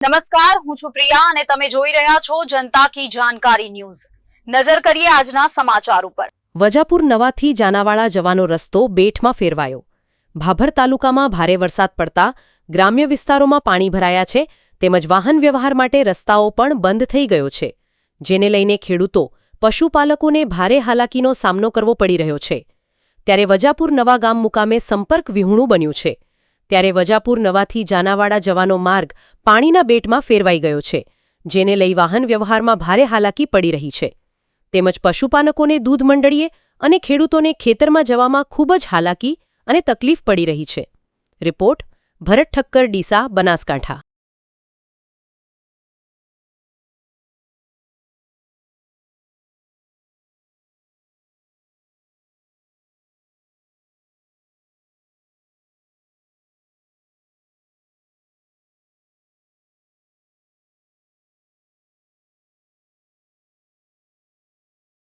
નમસ્કાર, હું છું પ્રિયા અને તમે જોઈ રહ્યા છો જનતા કી જાણકારી ન્યૂઝ। નજર કરીએ આજના સમાચાર ઉપર। વજાપુર નવાથી જાનાવાડા જવાનો રસ્તો બેટમાં ફેરવાયો। ભાભર તાલુકામાં ભારે વરસાદ પડતા ગ્રામ્ય વિસ્તારોમાં પાણી ભરાયા છે, તેમજ વાહન વ્યવહાર માટે રસ્તાઓ પણ બંધ થઈ ગયો છે, જેને લઈને ખેડૂતો, પશુપાલકોને ભારે હાલાકીનો સામનો કરવો પડી રહ્યો છે। ત્યારે વજાપુર નવા ગામ મુકામે સંપર્ક વિહોણું બન્યું છે। ત્યારે વજાપુર નવાથી જાનાવાડા જવાનો માર્ગ પાણીના બેટમાં ફેરવાઈ ગયો છે, જેને લઈ વાહન વ્યવહારમાં ભારે હાલાકી પડી રહી છે, તેમજ પશુપાલકોને દૂધ મંડળીએ અને ખેડૂતોને ખેતરમાં જવામાં ખૂબ જ હાલાકી અને તકલીફ પડી રહી છે। રિપોર્ટ ભરત ઠક્કર, ડીસા, બનાસકાંઠા।